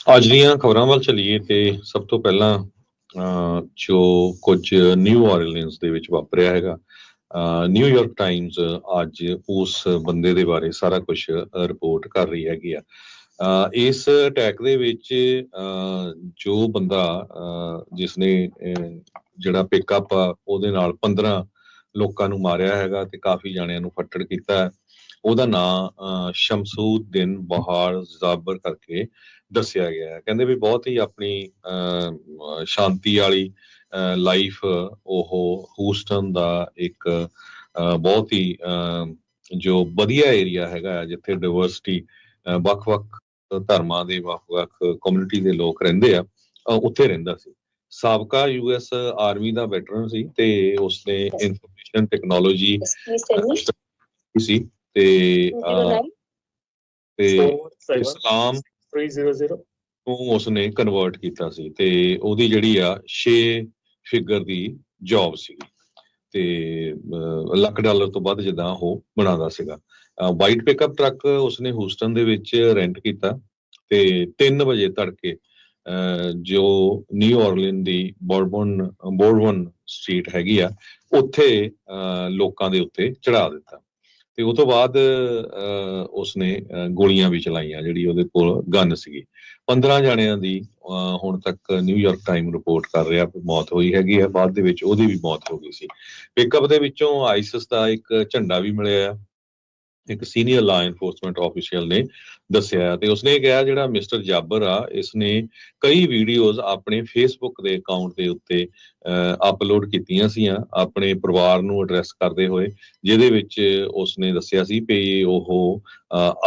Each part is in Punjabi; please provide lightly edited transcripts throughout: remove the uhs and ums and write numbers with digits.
ਅੱਜ ਦੀਆਂ ਖਬਰਾਂ ਵੱਲ ਚੱਲੀਏ ਤੇ ਸਭ ਤੋਂ ਪਹਿਲਾਂ ਜੋ ਕੁਝ ਨਿਊ ਔਰਲੀਨਜ਼ ਦੇ ਵਿੱਚ ਵਾਪਰਿਆ ਹੈਗਾ। ਨਿਊਯਾਰਕ ਟਾਈਮਜ਼ ਅੱਜ ਉਸ ਬੰਦੇ ਦੇ ਬਾਰੇ ਸਾਰਾ ਕੁਝ ਰਿਪੋਰਟ ਕਰ ਰਹੀ ਹੈਗੀ ਆ। ਇਸ ਅਟੈਕ ਦੇ ਵਿੱਚ ਜੋ ਬੰਦਾ ਜਿਸਨੇ ਜਿਹੜਾ ਪਿਕਅਪ ਆ ਉਹਦੇ ਨਾਲ 15 ਲੋਕਾਂ ਨੂੰ ਮਾਰਿਆ ਹੈਗਾ ਤੇ ਕਾਫੀ ਜਾਣਿਆਂ ਨੂੰ ਫੱਟੜ ਕੀਤਾ ਹੈ। ਉਹਦਾ ਨਾਂ ਸ਼ਮਸੂਦੀਨ ਬਹਾਰ ਜ਼ਾਬਰ ਕਰਕੇ ਦੱਸਿਆ ਗਿਆ ਹੈ। ਕਹਿੰਦੇ ਵੀ ਬਹੁਤ ਹੀ ਆਪਣੀ ਸ਼ਾਂਤੀ ਵਾਲੀ ਲਾਈਫ ਉਹ ਹੂਸਟਨ ਦਾ ਇੱਕ ਬਹੁਤ ਹੀ ਜੋ ਵਧੀਆ ਏਰੀਆ ਹੈਗਾ ਜਿੱਥੇ ਡਾਇਵਰਸਿਟੀ ਵੱਖ-ਵੱਖ ਧਰਮਾਂ ਦੇ ਵੱਖ-ਵੱਖ ਕਮਿਊਨਿਟੀ ਦੇ ਲੋਕ ਰਹਿੰਦੇ ਆ, ਉੱਥੇ ਰਹਿੰਦਾ ਸੀ। ਸਾਬਕਾ ਯੂਐਸ ਆਰਮੀ ਦਾ ਵੈਟਰਨ ਸੀ ਤੇ ਉਸਨੇ ਇਨਫੋਰਮੇਸ਼ਨ ਟੈਕਨੋਲੋਜੀ ਸੀ ਤੇ ਇਸਲਾਮ ਨੂੰ ਉਸਨੇ ਕਨਵਰਟ ਕੀਤਾ ਸੀ ਤੇ ਉਹਦੀ ਜਿਹੜੀ ਆ 6 ਫਿਗਰ ਦੀ ਜੌਬ ਸੀਗੀ ਤੇ ਲੱਖ ਡਾਲਰ ਤੋਂ ਵੱਧ ਜਿੱਦਾਂ ਉਹ ਬਣਾਉਂਦਾ ਸੀਗਾ। ਵਾਈਟ ਪਿਕਅਪ ਟਰੱਕ ਉਸਨੇ ਹੂਸਟਨ ਦੇ ਵਿੱਚ ਰੈਂਟ ਕੀਤਾ ਤੇ 3 ਵਜੇ ਤੜਕੇ ਜੋ ਨਿਊ ਔਰਲੀਨ ਦੀ ਬੋਰਬਨ ਸਟਰੀਟ ਹੈਗੀ ਆ ਉੱਥੇ ਲੋਕਾਂ ਦੇ ਉੱਤੇ ਚੜਾ ਦਿੱਤਾ ਤੇ ਉਹ ਤੋਂ ਬਾਅਦ ਉਸਨੇ ਗੋਲੀਆਂ ਵੀ ਚਲਾਈਆਂ, ਜਿਹੜੀ ਉਹਦੇ ਕੋਲ ਗਨ ਸੀਗੀ। 15 ਜਾਣਿਆਂ ਦੀ ਹੁਣ ਤੱਕ ਨਿਊਯਾਰਕ ਟਾਈਮ ਰਿਪੋਰਟ ਕਰ ਰਿਹਾ ਮੌਤ ਹੋਈ ਹੈਗੀ ਹੈ। ਬਾਅਦ ਦੇ ਵਿੱਚ ਉਹਦੀ ਵੀ ਮੌਤ ਹੋ ਗਈ ਸੀ। ਪਿਕਅਪ ਦੇ ਵਿੱਚੋਂ ਆਈਸਿਸ ਦਾ ਇੱਕ ਝੰਡਾ ਵੀ ਮਿਲਿਆ, ਇੱਕ ਸੀਨੀਅਰ ਲਾ ਇਨਫੋਰਸਮੈਂਟ ਆਫੀਸ਼ੀਅਲ ਨੇ ਦੱਸਿਆ ਤੇ ਉਸਨੇ ਕਿਹਾ ਜਿਹੜਾ ਮਿਸਟਰ ਜਾਬਰ ਆ ਇਸਨੇ ਕਈ ਵੀਡੀਓਜ਼ ਆਪਣੇ ਫੇਸਬੁੱਕ ਦੇ ਅਕਾਊਂਟ ਦੇ ਉੱਤੇ ਅਪਲੋਡ ਕੀਤੀਆਂ ਸੀਆਂ ਆਪਣੇ ਪਰਿਵਾਰ ਨੂੰ ਐਡਰੈਸ ਕਰਦੇ ਹੋਏ, ਜਿਹਦੇ ਵਿੱਚ ਉਸਨੇ ਦੱਸਿਆ ਸੀ ਵੀ ਉਹ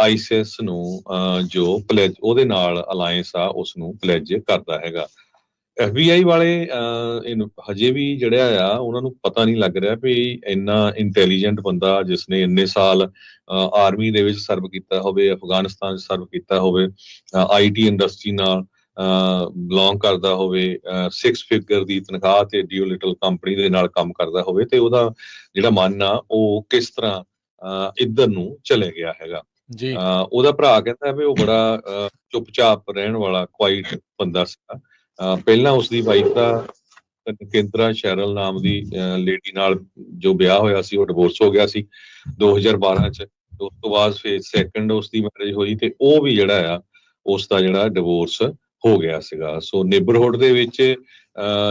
ਆਈਸਿਸ ਨੂੰ ਜੋ ਪਲੇਜ ਉਹਦੇ ਨਾਲ ਅਲਾਇੰਸ ਆ ਉਸ ਨੂੰ ਪਲੇਜ ਕਰਦਾ ਹੈਗਾ। FBI ਵਾਲੇ ਹਜੇ ਵੀ ਜਿਹੜਾ ਆ ਉਹਨਾਂ ਨੂੰ ਪਤਾ ਨਹੀਂ ਲੱਗ ਰਿਹਾ ਵੀ ਇੰਨਾ ਇੰਟੈਲੀਜੈਂਟ ਬੰਦਾ ਜਿਸਨੇ ਇੰਨੇ ਸਾਲ ਆਰਮੀ ਦੇ ਵਿੱਚ ਸਰਵ ਕੀਤਾ ਹੋਵੇ, ਅਫਗਾਨਿਸਤਾਨ 'ਚ ਸਰਵ ਕੀਤਾ ਹੋਵੇ, IT ਇੰਡਸਟਰੀ ਨਾਲ ਬਿਲੋਂਗ ਕਰਦਾ ਹੋਵੇ, 6 ਫਿਗਰ ਦੀ ਤਨਖਾਹ ਤੇ ਡਿਊਲਿਟਲ ਕੰਪਨੀ ਦੇ ਨਾਲ ਕੰਮ ਕਰਦਾ ਹੋਵੇ ਤੇ ਉਹਦਾ ਜਿਹੜਾ ਮਨ ਆ ਉਹ ਕਿਸ ਤਰ੍ਹਾਂ ਇੱਧਰ ਨੂੰ ਚਲੇ ਗਿਆ ਹੈਗਾ। ਉਹਦਾ ਭਰਾ ਕਹਿੰਦਾ ਵੀ ਉਹ ਬੜਾ ਚੁੱਪਚਾਪ ਰਹਿਣ ਵਾਲਾ ਕੁਆਇਟ ਬੰਦਾ ਸੀਗਾ। ਪਹਿਲਾਂ ਉਸਦੀ ਵਾਈਫ ਦਾ ਕੇਂਦਰਾ ਸ਼ੈਰਲ ਨਾਮ ਦੀ ਲੇਡੀ ਨਾਲ ਜੋ ਵਿਆਹ ਹੋਇਆ ਸੀ ਉਹ ਡਿਵੋਰਸ ਹੋ ਗਿਆ ਸੀ 2012 ਚ। ਉਸ ਤੋਂ ਬਾਅਦ ਫਿਰ ਸੈਕੰਡ ਉਸਦੀ ਮੈਰਿਜ ਹੋਈ ਤੇ ਉਹ ਵੀ ਜਿਹੜਾ ਆ ਉਸ ਦਾ ਜਿਹੜਾ ਡਿਵੋਰਸ ਹੋ ਗਿਆ ਸੀਗਾ। ਸੋ ਨੇਬਰਹੁੱਡ ਦੇ ਵਿੱਚ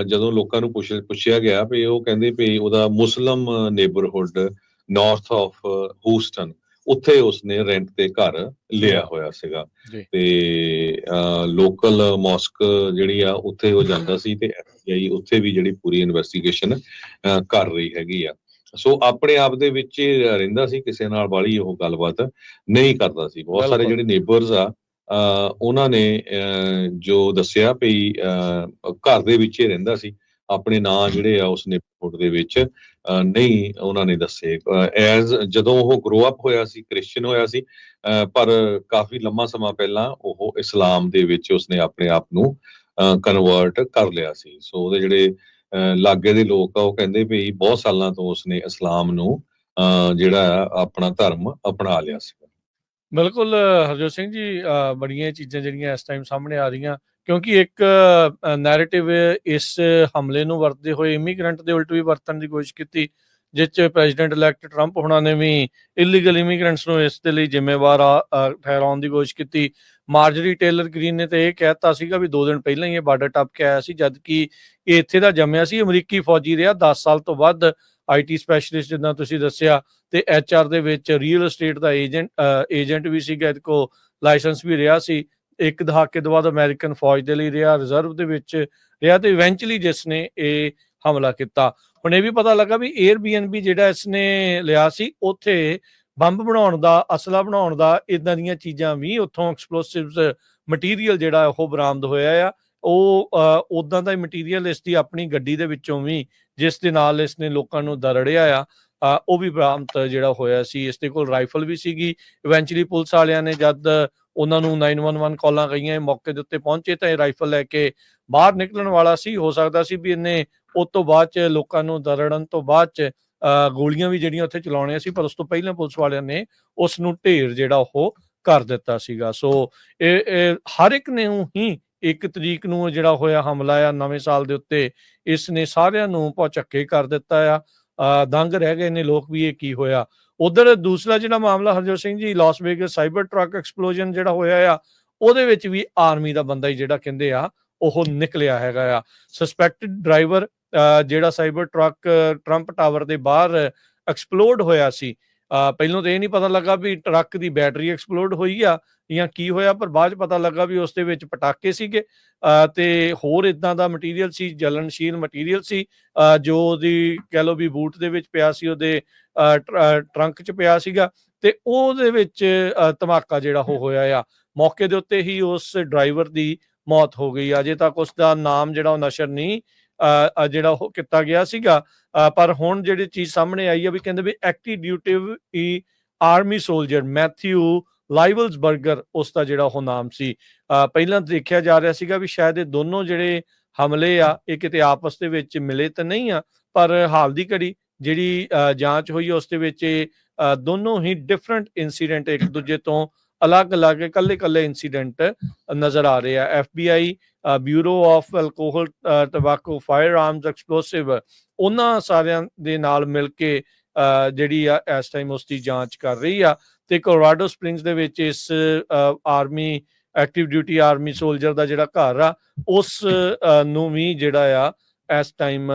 ਜਦੋਂ ਲੋਕਾਂ ਨੂੰ ਪੁੱਛਿਆ ਗਿਆ ਵੀ ਉਹ ਕਹਿੰਦੇ ਵੀ ਉਹਦਾ ਮੁਸਲਮ ਨੇਬਰਹੁੱਡ ਨਾਰਥ ਆਫ ਹੂਸਟਨ ਉੱਥੇ ਉਸਨੇ ਰੈਂਟ ਤੇ ਘਰ ਲਿਆ ਹੋਇਆ ਸੀਗਾ ਤੇ ਲੋਕਲ ਮੌਸਕ ਜਿਹੜੀ ਆ ਉੱਥੇ ਉਹ ਜਾਂਦਾ ਸੀ ਤੇ FBI ਉੱਥੇ ਵੀ ਜਿਹੜੀ ਪੂਰੀ ਇਨਵੈਸਟੀਗੇਸ਼ਨ ਕਰ ਰਹੀ ਹੈਗੀ ਆ। ਸੋ ਆਪਣੇ ਆਪ ਦੇ ਵਿੱਚ ਰਹਿੰਦਾ ਸੀ, ਕਿਸੇ ਨਾਲ ਵਾਲੀ ਉਹ ਗੱਲਬਾਤ ਨਹੀਂ ਕਰਦਾ ਸੀ। ਬਹੁਤ ਸਾਰੇ ਜਿਹੜੇ ਨੇਬਰਸ ਆ ਉਹਨਾਂ ਨੇ ਜੋ ਦੱਸਿਆ ਵੀ ਘਰ ਦੇ ਵਿੱਚ ਹੀ ਰਹਿੰਦਾ ਸੀ, ਆਪਣੇ ਨਾਂ ਜਿਹੜੇ ਆ ਉਸ ਨੇਬਰਹੁੱਡ ਦੇ ਵਿੱਚ ਨਹੀਂ ਉਹਨਾਂ ਨੇ ਦੱਸੇ। ਐਜ਼ ਜਦੋਂ ਉਹ ਗਰੋ ਅਪ ਹੋਇਆ ਸੀ ਕ੍ਰਿਸਚੀਅਨ ਹੋਇਆ ਸੀ, ਪਰ ਕਾਫੀ ਲੰਮਾ ਸਮਾਂ ਪਹਿਲਾਂ ਉਹ ਇਸਲਾਮ ਦੇ ਵਿੱਚ ਉਸਨੇ ਆਪਣੇ ਆਪ ਨੂੰ ਕਨਵਰਟ ਕਰ ਲਿਆ ਸੀ। ਸੋ ਉਹਦੇ ਜਿਹੜੇ ਲਾਗੇ ਦੇ ਲੋਕ ਆ ਉਹ ਕਹਿੰਦੇ ਵੀ ਬਹੁਤ ਸਾਲਾਂ ਤੋਂ ਉਸਨੇ ਇਸਲਾਮ ਨੂੰ ਜਿਹੜਾ ਆਪਣਾ ਧਰਮ ਅਪਣਾ ਲਿਆ ਸੀ। ਬਿਲਕੁਲ ਹਰਜੋਤ ਸਿੰਘ ਜੀ, ਬੜੀਆਂ ਚੀਜ਼ਾਂ ਜਿਹੜੀਆਂ ਇਸ ਟਾਈਮ ਸਾਹਮਣੇ ਆ ਰਹੀਆਂ ਕਿਉਂਕਿ ਇੱਕ ਨੈਰੇਟਿਵ ਇਸ ਹਮਲੇ ਨੂੰ ਵਰਤਦੇ ਹੋਏ ਇਮੀਗ੍ਰੈਂਟ ਦੇ ਉਲਟ ਵੀ ਵਰਤਣ ਦੀ ਕੋਸ਼ਿਸ਼ ਕੀਤੀ, ਜਿਸ 'ਚ ਪ੍ਰੈਜ਼ੀਡੈਂਟ ਇਲੈਕਟ ਟਰੰਪ ਹੋਣਾ ਨੇ ਵੀ ਇਲੀਗਲ ਇਮੀਗ੍ਰੈਂਟਸ ਨੂੰ ਇਸ ਦੇ ਲਈ ਜ਼ਿੰਮੇਵਾਰ ਠਹਿਰਾਉਣ ਦੀ ਕੋਸ਼ਿਸ਼ ਕੀਤੀ। ਮਾਰਜਰੀ ਟੇਲਰ ਗ੍ਰੀਨ ਨੇ ਤਾਂ ਇਹ ਕਹਿਤਾ ਸੀਗਾ ਵੀ 2 ਦਿਨ ਪਹਿਲਾਂ ਹੀ ਇਹ ਬਾਰਡਰ ਟੱਪ ਕੇ ਆਇਆ ਸੀ, ਜਦ ਕਿ ਇਹ ਇੱਥੇ ਦਾ ਜੰਮਿਆ ਸੀ, ਅਮਰੀਕੀ ਫੌਜੀ ਰਿਹਾ 10 ਸਾਲ ਤੋਂ ਵੱਧ, IT ਸਪੈਸ਼ਲਿਸਟ ਜਿੱਦਾਂ ਤੁਸੀਂ ਦੱਸਿਆ, ਤੇ HR ਦੇ ਵਿੱਚ ਰੀਅਲ estate ਦਾ ਏਜੰਟ ਵੀ ਸੀਗਾ, ਇਹਦੇ ਕੋਲ ਲਾਇਸੈਂਸ ਵੀ ਰਿਹਾ ਸੀ। 1 ਦਹਾਕੇ ਤੋਂ ਬਾਅਦ ਅਮਰੀਕਨ ਫੌਜ ਦੇ ਲਈ ਰਿਹਾ, ਰਿਜ਼ਰਵ ਦੇ ਵਿੱਚ ਰਿਹਾ ਤੇ ਇਵੈਂਚੁਅਲੀ ਜਿਸ ਨੇ ਇਹ ਹਮਲਾ ਕੀਤਾ। ਹੁਣ ਇਹ ਵੀ ਪਤਾ ਲੱਗਾ ਵੀ Airbnb ਜਿਹੜਾ ਇਸਨੇ ਲਿਆ ਸੀ ਉੱਥੇ ਬੰਬ ਬਣਾਉਣ ਦਾ, ਅਸਲਾ ਬਣਾਉਣ ਦਾ, ਇਦਾਂ ਦੀਆਂ ਚੀਜ਼ਾਂ ਵੀ ਉੱਥੋਂ ਐਕਸਪਲੋਸਿਵਸ ਮਟੀਰੀਅਲ ਜਿਹੜਾ ਉਹ ਬਰਾਮਦ ਹੋਇਆ ਆ। ਉਹ ਉਦਾਂ ਦਾ ਹੀ ਮਟੀਰੀਅਲ ਇਸ ਦੀ ਆਪਣੀ ਗੱਡੀ ਦੇ ਵਿੱਚੋਂ ਵੀ, ਜਿਸ ਦੇ ਨਾਲ ਇਸਨੇ ਲੋਕਾਂ ਨੂੰ ਦਰੜਿਆ ਆ, ਉਹ ਵੀ ਬਰਾਮਦ ਜਿਹੜਾ ਹੋਇਆ ਸੀ। ਇਸ ਦੇ ਕੋਲ ਰਾਈਫਲ ਵੀ ਸੀਗੀ। ਇਵੈਂਚੁਅਲੀ ਪੁਲਿਸ ਵਾਲਿਆਂ ਨੇ ਜਦ ਉਹਨਾਂ ਨੂੰ 911 ਕਾਲਾਂ ਗਈਆਂ, ਮੌਕੇ ਦੇ ਉੱਤੇ ਪਹੁੰਚੇ ਤਾਂ ਇਹ ਰਾਈਫਲ ਲੈ ਕੇ ਬਾਹਰ ਨਿਕਲਣ ਵਾਲਾ ਸੀ। ਹੋ ਸਕਦਾ ਸੀ ਵੀ ਇਹਨੇ ਉਸ ਤੋਂ ਬਾਅਦ 'ਚ ਲੋਕਾਂ ਨੂੰ ਦਰੜਨ ਤੋਂ ਬਾਅਦ 'ਚ ਗੋਲੀਆਂ ਵੀ ਜਿਹੜੀਆਂ ਉੱਥੇ ਚਲਾਉਣੀਆਂ ਸੀ, ਪਰ ਉਸ ਤੋਂ ਪਹਿਲਾਂ ਪੁਲਿਸ ਵਾਲਿਆਂ ਨੇ ਉਸ ਨੂੰ ਢੇਰ ਜਿਹੜਾ ਉਹ ਕਰ ਦਿੱਤਾ ਸੀਗਾ। ਸੋ ਇਹ ਹਰ ਇੱਕ ਨੇ ਹੀ 1 ਤਰੀਕ ਨੂੰ ਜਿਹੜਾ ਹੋਇਆ ਹਮਲਾ ਆ ਨਵੇਂ ਸਾਲ ਦੇ ਉੱਤੇ, ਇਸ ਨੇ ਸਾਰਿਆਂ ਨੂੰ ਭੌਚੱਕੇ ਕਰ ਦਿੱਤਾ ਆ। ਦੰਗ ਰਹਿ ਗਏ ਨੇ ਲੋਕ ਵੀ ਇਹ ਕੀ ਹੋਇਆ। ਉਧਰ ਦੂਸਰਾ ਜਿਹੜਾ ਮਾਮਲਾ Harjot Singh ji, Las vagus cyber truck explosion ਜਿਹੜਾ ਹੋਇਆ ਆ, ਉਹਦੇ ਵਿੱਚ ਵੀ ਆਰਮੀ ਦਾ ਬੰਦਾ ਹੀ ਜਿਹੜਾ ਕਹਿੰਦੇ ਆ ਉਹ ਨਿਕਲਿਆ ਹੈਗਾ ਆ। ਸਸਪੈਕਟਡ ਡਰਾਈਵਰ ਜਿਹੜਾ ਸਾਈਬਰ ਟਰੱਕ ਟਰੰਪ ਟਾਵਰ ਦੇ ਬਾਹਰ ਐਕਸਪਲੋਡ ਹੋਇਆ ਸੀ। ਪਹਿਲੋਂ ਤਾਂ ਇਹ ਨਹੀਂ ਪਤਾ ਲੱਗਾ ਵੀ ਟਰੱਕ ਦੀ ਬੈਟਰੀ ਐਕਸਪਲੋਡ ਹੋਈ ਆ ਜਾਂ ਕੀ ਹੋਇਆ, ਪਰ ਬਾਅਦ 'ਚ ਪਤਾ ਲੱਗਾ ਵੀ ਉਸ ਦੇ ਵਿੱਚ ਪਟਾਕੇ ਸੀਗੇ ਤੇ ਹੋਰ ਇਦਾਂ ਦਾ ਮਟੀਰੀਅਲ ਸੀ, ਜਲਨਸ਼ੀਲ ਮਟੀਰੀਅਲ ਸੀ, ਜੋ ਉਹਦੀ ਕਹਿ ਲਓ ਵੀ ਬੂਟ ਦੇ ਵਿੱਚ ਪਿਆ ਸੀ, ਉਹਦੇ ਟਰੰਕ 'ਚ ਪਿਆ ਸੀਗਾ, ਤੇ ਉਹਦੇ ਵਿੱਚ ਧਮਾਕਾ ਜਿਹੜਾ ਉਹ ਹੋਇਆ ਆ। ਮੌਕੇ ਦੇ ਉੱਤੇ ਹੀ ਉਸ ਡਰਾਈਵਰ ਦੀ ਮੌਤ ਹੋ ਗਈ। ਅਜੇ ਤੱਕ ਉਸ ਦਾ ਨਾਮ ਜਿਹੜਾ ਉਹ ਨਸ਼ਰ ਨਹੀਂ ਜਿਹੜਾ ਉਹ ਕੀਤਾ ਗਿਆ ਸੀਗਾ, ਪਰ ਹੁਣ ਜਿਹੜੀ ਚੀਜ਼ ਸਾਹਮਣੇ ਆਈ ਆ ਵੀ ਕਹਿੰਦੇ ਵੀ active duty army soldier Matthew Livelsberger ਉਸ ਦਾ ਜਿਹੜਾ ਉਹ ਨਾਮ ਸੀ। ਪਹਿਲਾਂ ਦੇਖਿਆ ਜਾ ਰਿਹਾ ਸੀਗਾ ਵੀ ਸ਼ਾਇਦ ਇਹ ਦੋਨੋਂ ਜਿਹੜੇ ਹਮਲੇ ਆ ਇਹ ਕਿਤੇ ਆਪਸ ਦੇ ਵਿੱਚ ਮਿਲੇ ਤਾਂ ਨਹੀਂ ਆ, ਪਰ ਹਾਲ ਦੀ ਘੜੀ ਜਿਹੜੀ ਜਾਂਚ ਹੋਈ ਉਸ ਦੇ ਵਿੱਚ ਦੋਨੋਂ ਹੀ ਡਿਫਰੈਂਟ ਇਨਸੀਡੈਂਟ ਇੱਕ ਦੂਜੇ ਤੋਂ ਅਲੱਗ-ਅਲੱਗ ਇਕੱਲੇ ਇਨਸੀਡੈਂਟ ਨਜ਼ਰ ਆ ਰਹੇ ਆ। FBI bureau of alcohol tobacco firearms explosive ਉਹਨਾਂ ਸਾਰਿਆਂ ਦੇ ਨਾਲ ਮਿਲ ਕੇ ਜਿਹੜੀ ਆ ਇਸ ਟਾਈਮ ਉਸ ਦੀ ਜਾਂਚ ਕਰ ਰਹੀ ਆ, ਤੇ ਕੋਲੋਰਾਡੋ ਸਪ੍ਰਿੰਗਸ ਦੇ ਵਿੱਚ ਇਸ army active duty army soldier ਦਾ ਜਿਹੜਾ ਘਰ ਆ ਉਸ ਨੂੰ ਵੀ ਜਿਹੜਾ ਆ ਇਸ ਟਾਈਮ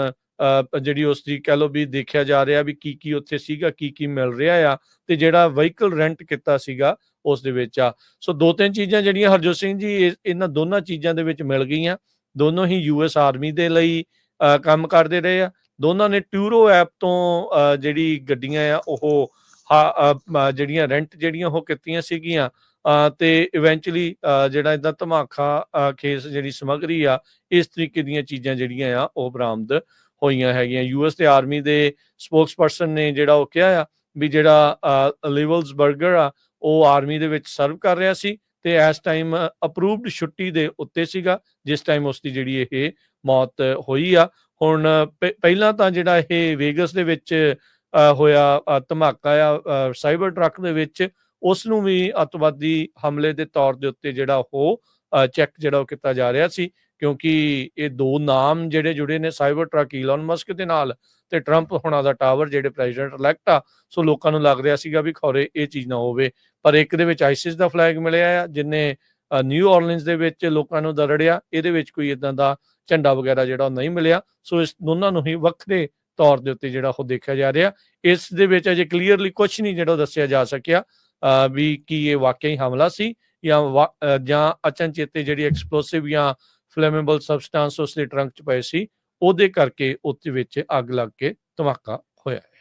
ਜਿਹੜੀ ਉਸ ਦੀ ਕਹਿ ਲਓ ਵੀ ਦੇਖਿਆ ਜਾ ਰਿਹਾ ਵੀ ਕੀ ਉੱਥੇ ਸੀਗਾ, ਕੀ ਮਿਲ ਰਿਹਾ ਆ, ਤੇ ਜਿਹੜਾ ਵਹੀਕਲ ਰੈਂਟ ਕੀਤਾ ਸੀਗਾ ਉਸ ਦੇ ਵਿੱਚ ਆ। ਸੋ 2-3 ਚੀਜ਼ਾਂ ਜਿਹੜੀਆਂ ਹਰਜੋਤ ਸਿੰਘ ਜੀ ਇਹਨਾਂ ਦੋਨਾਂ ਚੀਜ਼ਾਂ ਦੇ ਵਿੱਚ ਮਿਲ ਗਈਆਂ। ਦੋਨੋਂ ਹੀ US ਆਰਮੀ ਦੇ ਲਈ ਕੰਮ ਕਰਦੇ ਰਹੇ ਆ। ਦੋਨਾਂ ਨੇ ਟਿਊਰੋ ਐਪ ਤੋਂ ਜਿਹੜੀ ਗੱਡੀਆਂ ਆ ਉਹ ਜਿਹੜੀਆਂ ਰੈਂਟ ਜਿਹੜੀਆਂ ਉਹ ਕੀਤੀਆਂ ਸੀਗੀਆਂ, ਤੇ ਇਵੈਂਚੁਅਲੀ ਜਿਹੜਾ ਇਦਾਂ ਧਮਾਕਾ ਖੇਸ ਜਿਹੜੀ ਸਮੱਗਰੀ ਆ ਇਸ ਤਰੀਕੇ ਦੀਆਂ ਚੀਜ਼ਾਂ ਜਿਹੜੀਆਂ ਆ ਉਹ ਬਰਾਮਦ ਹੋਈਆਂ ਹੈਗੀਆਂ। US ਤੇ ਆਰਮੀ ਦੇ ਸਪੋਕਸਪਰਸਨ ਨੇ ਜਿਹੜਾ ਉਹ ਕਿਹਾ ਆ ਵੀ ਜਿਹੜਾ ਲਾਈਵਲਸਬਰਗਰ ਆ ਉਹ ਆਰਮੀ ਦੇ ਵਿੱਚ ਸਰਵ ਕਰ ਰਿਹਾ ਸੀ ਤੇ ਇਸ ਟਾਈਮ ਅਪਰੂਵਡ ਛੁੱਟੀ ਦੇ ਉੱਤੇ ਸੀਗਾ ਜਿਸ ਟਾਈਮ ਉਸ ਦੀ ਜਿਹੜੀ ਇਹ ਮੌਤ ਹੋਈ ਆ। ਹੁਣ ਪਹਿਲਾਂ ਤਾਂ ਜਿਹੜਾ ਇਹ ਵੇਗਸ ਦੇ ਵਿੱਚ ਹੋਇਆ ਧਮਾਕਾ ਆ ਸਾਈਬਰ ਟਰੱਕ ਦੇ ਵਿੱਚ, ਉਸ ਨੂੰ ਵੀ ਅੱਤਵਾਦੀ ਹਮਲੇ ਦੇ ਤੌਰ ਦੇ ਉੱਤੇ ਜਿਹੜਾ ਉਹ ਚੈੱਕ ਜਿਹੜਾ ਉਹ ਕੀਤਾ ਜਾ ਰਿਹਾ ਸੀ, ਕਿਉਂਕਿ ਇਹ ਦੋ ਨਾਮ ਜਿਹੜੇ ਜੁੜੇ ਨੇ ਸਾਈਬਰ ਟਰੱਕ ਈਲਨ ਮਸਕ ਦੇ ਨਾਲ ਤੇ ਟਰੰਪ ਹੁਣਾਂ ਦਾ ਟਾਵਰ ਜਿਹੜੇ ਪ੍ਰੈਜ਼ੀਡੈਂਟ ਇਲੈਕਟ ਆ। ਸੋ ਲੋਕਾਂ ਨੂੰ ਲੱਗ ਰਿਹਾ ਸੀਗਾ ਵੀ ਖੌਰੇ ਇਹ ਚੀਜ਼ ਨਾ ਹੋਵੇ, ਪਰ ਇੱਕ ਦੇ ਵਿੱਚ ਆਈਸਿਸ ਦਾ ਫਲੈਗ ਮਿਲਿਆ ਆ ਜਿੰਨੇ ਨਿਊ ਆਰਲੀਨਸ ਦੇ ਵਿੱਚ ਲੋਕਾਂ ਨੂੰ ਦਰੜਿਆ, ਇਹਦੇ ਵਿੱਚ ਕੋਈ ਇਦਾਂ ਦਾ ਝੰਡਾ ਵਗੈਰਾ ਜਿਹੜਾ ਉਹ ਨਹੀਂ ਮਿਲਿਆ। ਸੋ ਇਸ ਦੋਨਾਂ ਨੂੰ ਹੀ ਵੱਖਰੇ ਤੌਰ ਦੇ ਉੱਤੇ ਜਿਹੜਾ ਉਹ ਦੇਖਿਆ ਜਾ ਰਿਹਾ। ਇਸ ਦੇ ਵਿੱਚ ਅਜੇ ਕਲੀਅਰਲੀ ਕੁਝ ਨਹੀਂ ਜਿਹੜਾ ਦੱਸਿਆ ਜਾ ਸਕਿਆ ਵੀ ਕੀ ਇਹ ਵਾਕਿਆ ਹੀ ਹਮਲਾ ਸੀ ਜਾਂ ਅਚਨਚੇਤੇ ਜਿਹੜੀ ਐਕਸਪਲੋਸਿਵ ਜਾਂ ਫਲੇਮੇਬਲ ਸਬਸਟੈਂਸ ਉਸ ਦੇ ਟਰੰਕ 'ਚ ਪਏ ਸੀ ਉਹਦੇ ਕਰਕੇ ਉਹਦੇ ਵਿੱਚ ਅੱਗ ਲੱਗ ਕੇ ਧਮਾਕਾ ਹੋਇਆ।